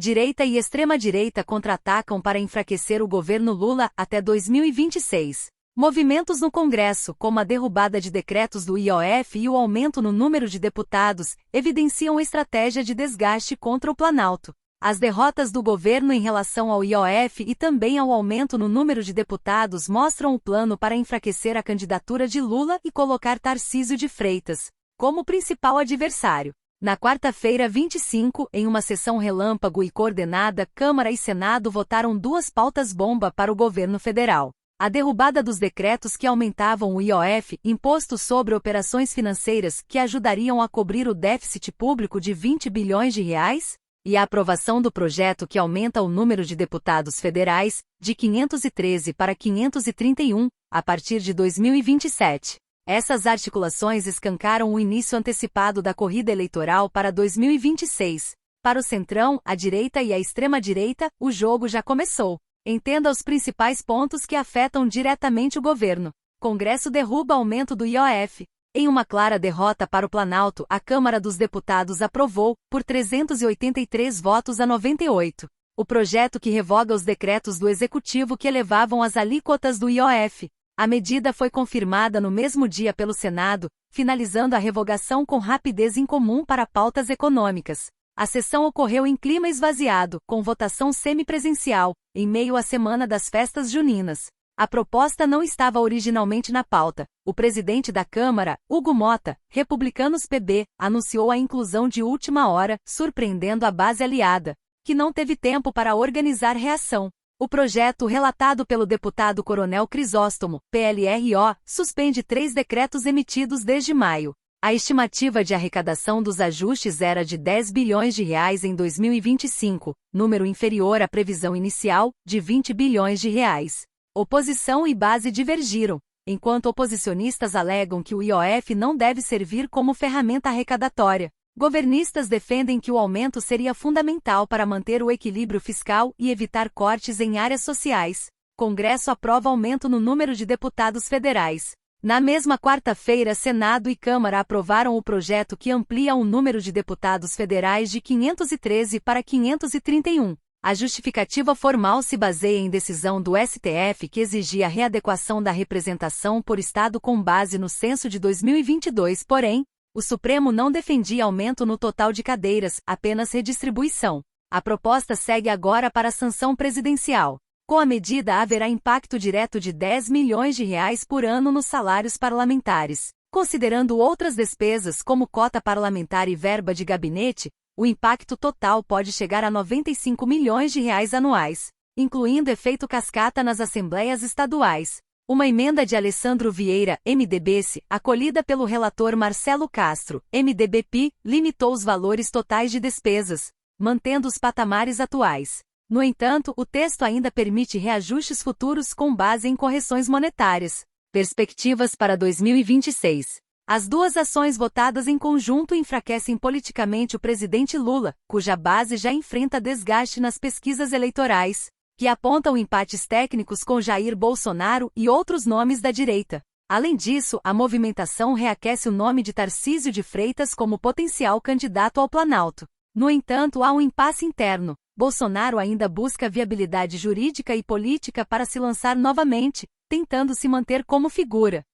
Direita e extrema-direita contra-atacam para enfraquecer o governo Lula até 2026. Movimentos no Congresso, como a derrubada de decretos do IOF e o aumento no número de deputados, evidenciam estratégia de desgaste contra o Planalto. As derrotas do governo em relação ao IOF e também ao aumento no número de deputados mostram o plano para enfraquecer a candidatura de Lula e colocar Tarcísio de Freitas como principal adversário. Na quarta-feira 25, em uma sessão relâmpago e coordenada, Câmara e Senado votaram duas pautas-bomba para o governo federal. A derrubada dos decretos que aumentavam o IOF, imposto sobre operações financeiras que ajudariam a cobrir o déficit público de 20 bilhões de reais, e a aprovação do projeto que aumenta o número de deputados federais, de 513 para 531, a partir de 2027. Essas articulações escancaram o início antecipado da corrida eleitoral para 2026. Para o Centrão, a direita e a extrema-direita, o jogo já começou. Entenda os principais pontos que afetam diretamente o governo. Congresso derruba aumento do IOF. Em uma clara derrota para o Planalto, a Câmara dos Deputados aprovou, por 383 votos a 98, o projeto que revoga os decretos do Executivo que elevavam as alíquotas do IOF. A medida foi confirmada no mesmo dia pelo Senado, finalizando a revogação com rapidez incomum para pautas econômicas. A sessão ocorreu em clima esvaziado, com votação semipresencial, em meio à semana das festas juninas. A proposta não estava originalmente na pauta. O presidente da Câmara, Hugo Mota, Republicanos PB, anunciou a inclusão de última hora, surpreendendo a base aliada, que não teve tempo para organizar reação. O projeto, relatado pelo deputado Coronel Crisóstomo, PLRO, suspende 3 decretos emitidos desde maio. A estimativa de arrecadação dos ajustes era de 10 bilhões de reais em 2025, número inferior à previsão inicial, de 20 bilhões de reais. Oposição e base divergiram, enquanto oposicionistas alegam que o IOF não deve servir como ferramenta arrecadatória. Governistas defendem que o aumento seria fundamental para manter o equilíbrio fiscal e evitar cortes em áreas sociais. Congresso aprova aumento no número de deputados federais. Na mesma quarta-feira, Senado e Câmara aprovaram o projeto que amplia o número de deputados federais de 513 para 531. A justificativa formal se baseia em decisão do STF que exigia a readequação da representação por estado com base no censo de 2022, porém, o Supremo não defendia aumento no total de cadeiras, apenas redistribuição. A proposta segue agora para a sanção presidencial. Com a medida haverá impacto direto de 10 milhões de reais por ano nos salários parlamentares. Considerando outras despesas como cota parlamentar e verba de gabinete, o impacto total pode chegar a 95 milhões de reais anuais, incluindo efeito cascata nas assembleias estaduais. Uma emenda de Alessandro Vieira, MDB-se, acolhida pelo relator Marcelo Castro, MDB-PI, limitou os valores totais de despesas, mantendo os patamares atuais. No entanto, o texto ainda permite reajustes futuros com base em correções monetárias. Perspectivas para 2026. As duas ações votadas em conjunto enfraquecem politicamente o presidente Lula, cuja base já enfrenta desgaste nas pesquisas eleitorais, que apontam empates técnicos com Jair Bolsonaro e outros nomes da direita. Além disso, a movimentação reaquece o nome de Tarcísio de Freitas como potencial candidato ao Planalto. No entanto, há um impasse interno. Bolsonaro ainda busca viabilidade jurídica e política para se lançar novamente, tentando se manter como figura.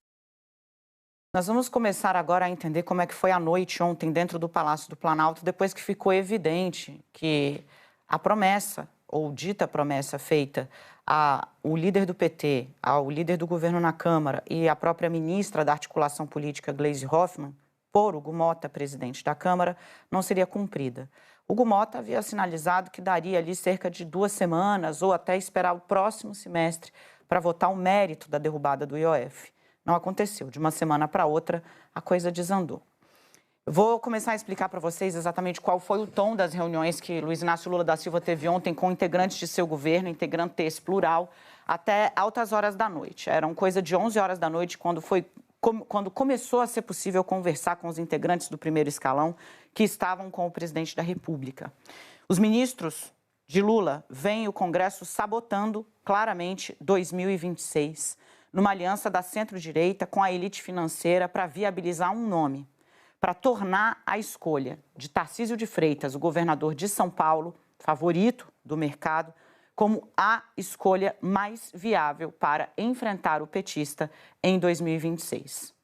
Nós vamos começar agora a entender como é que foi a noite ontem dentro do Palácio do Planalto, depois que ficou evidente que a promessa, ou dita promessa feita ao líder do PT, ao líder do governo na Câmara e à própria ministra da Articulação Política, Gleisi Hoffmann, por Hugo Mota, presidente da Câmara, não seria cumprida. Hugo Mota havia sinalizado que daria ali cerca de 2 semanas ou até esperar o próximo semestre para votar o mérito da derrubada do IOF. Não aconteceu. De uma semana para outra, a coisa desandou. Vou começar a explicar para vocês exatamente qual foi o tom das reuniões que Luiz Inácio Lula da Silva teve ontem com integrantes de seu governo, integrantes plural, até altas horas da noite. Eram coisa de 11 horas da noite quando começou a ser possível conversar com os integrantes do primeiro escalão que estavam com o presidente da República. Os ministros de Lula veem o Congresso sabotando claramente 2026, numa aliança da centro-direita com a elite financeira para viabilizar um nome, para tornar a escolha de Tarcísio de Freitas, o governador de São Paulo, favorito do mercado, como a escolha mais viável para enfrentar o petista em 2026.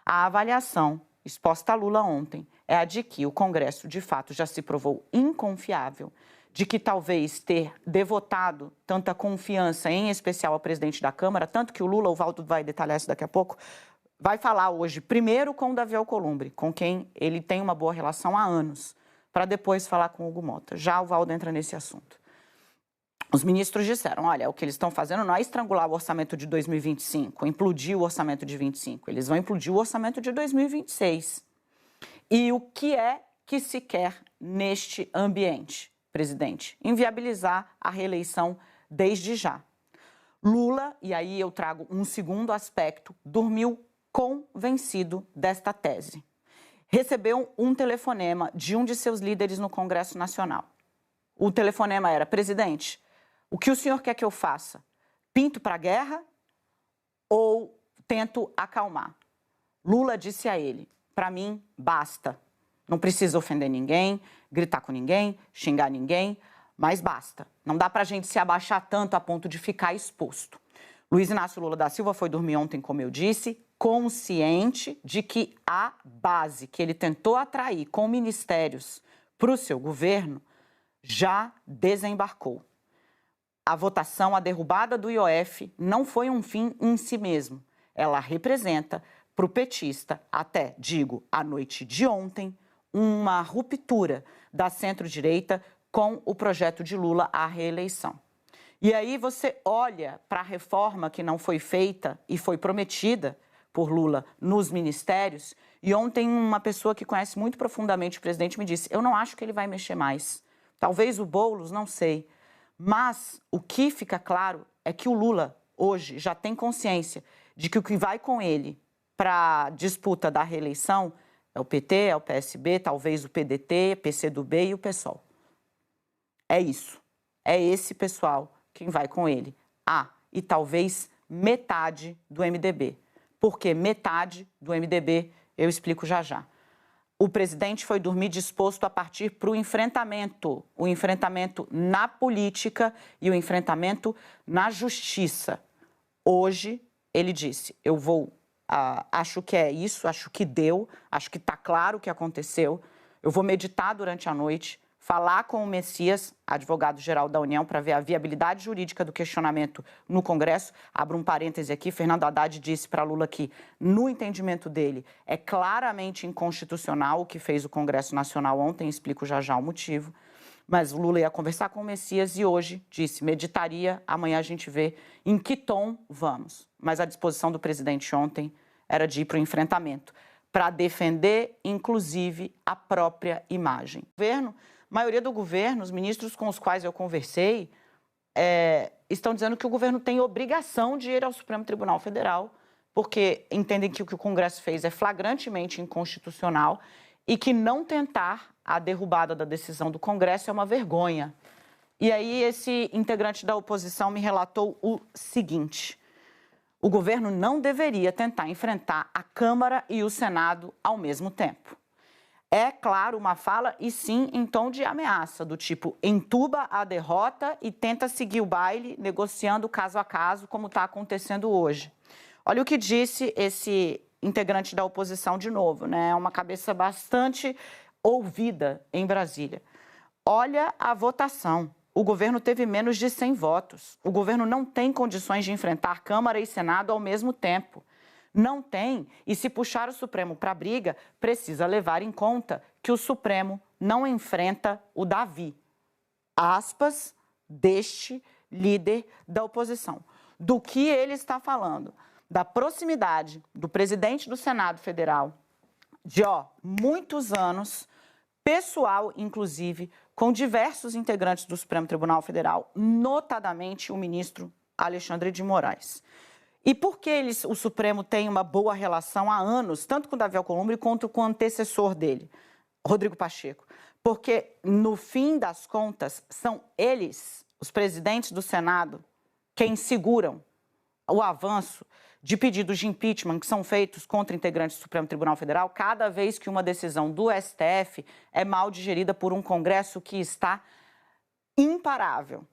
A avaliação exposta a Lula ontem é a de que o Congresso, de fato, já se provou inconfiável, de que talvez ter devotado tanta confiança, em especial ao presidente da Câmara, tanto que o Lula, o Valdo vai detalhar isso daqui a pouco, vai falar hoje primeiro com o Davi Alcolumbre, com quem ele tem uma boa relação há anos, para depois falar com o Hugo Mota. Já o Valdo entra nesse assunto. Os ministros disseram, olha, o que eles estão fazendo não é estrangular o orçamento de 2025, implodir o orçamento de 25, eles vão implodir o orçamento de 2026. E o que é que se quer neste ambiente, presidente? Inviabilizar a reeleição desde já. Lula, e aí eu trago um segundo aspecto, dormiu convencido desta tese. Recebeu um telefonema de um de seus líderes no Congresso Nacional. O telefonema era, presidente, o que o senhor quer que eu faça? Pinto para a guerra ou tento acalmar? Lula disse a ele, para mim, basta. Não precisa ofender ninguém, gritar com ninguém, xingar ninguém, mas basta. Não dá para a gente se abaixar tanto a ponto de ficar exposto. Luiz Inácio Lula da Silva foi dormir ontem, como eu disse, consciente de que a base que ele tentou atrair com ministérios para o seu governo já desembarcou. A votação, a derrubada do IOF, não foi um fim em si mesmo. Ela representa, para o petista, até, digo, a noite de ontem, uma ruptura da centro-direita com o projeto de Lula à reeleição. E aí você olha para a reforma que não foi feita e foi prometida por Lula nos ministérios, e ontem uma pessoa que conhece muito profundamente o presidente me disse, eu não acho que ele vai mexer mais. Talvez o Boulos, não sei. Mas o que fica claro é que o Lula, hoje, já tem consciência de que o que vai com ele para a disputa da reeleição é o PT, é o PSB, talvez o PDT, PCdoB e o PSOL. É isso. É esse pessoal quem vai com ele. E talvez metade do MDB. Por que metade do MDB? Eu explico já já. O presidente foi dormir disposto a partir para o enfrentamento na política e o enfrentamento na justiça. Hoje, ele disse, eu vou, acho que é isso, acho que deu, acho que está claro o que aconteceu, eu vou meditar durante a noite, falar com o Messias, advogado-geral da União, para ver a viabilidade jurídica do questionamento no Congresso. Abro um parêntese aqui, Fernando Haddad disse para Lula que, no entendimento dele, é claramente inconstitucional o que fez o Congresso Nacional ontem, explico já já o motivo. Mas o Lula ia conversar com o Messias e hoje disse, meditaria, amanhã a gente vê em que tom vamos. Mas a disposição do presidente ontem era de ir para o enfrentamento, para defender, inclusive, a própria imagem. O governo, a maioria do governo, os ministros com os quais eu conversei, estão dizendo que o governo tem obrigação de ir ao Supremo Tribunal Federal, porque entendem que o que o Congresso fez é flagrantemente inconstitucional e que não tentar a derrubada da decisão do Congresso é uma vergonha. E aí esse integrante da oposição me relatou o seguinte, o governo não deveria tentar enfrentar a Câmara e o Senado ao mesmo tempo. É, claro, uma fala, e sim, em tom de ameaça, do tipo, entuba a derrota e tenta seguir o baile, negociando caso a caso, como está acontecendo hoje. Olha o que disse esse integrante da oposição de novo, né? É uma cabeça bastante ouvida em Brasília. Olha a votação. O governo teve menos de 100 votos. O governo não tem condições de enfrentar Câmara e Senado ao mesmo tempo. Não tem, e se puxar o Supremo para a briga, precisa levar em conta que o Supremo não enfrenta o Davi, aspas, deste líder da oposição. Do que ele está falando? Da proximidade do presidente do Senado Federal, de muitos anos, pessoal, inclusive, com diversos integrantes do Supremo Tribunal Federal, notadamente o ministro Alexandre de Moraes. E por que o Supremo tem uma boa relação há anos, tanto com o Davi Alcolumbre quanto com o antecessor dele, Rodrigo Pacheco? Porque, no fim das contas, são eles, os presidentes do Senado, quem seguram o avanço de pedidos de impeachment que são feitos contra integrantes do Supremo Tribunal Federal cada vez que uma decisão do STF é mal digerida por um Congresso que está imparável.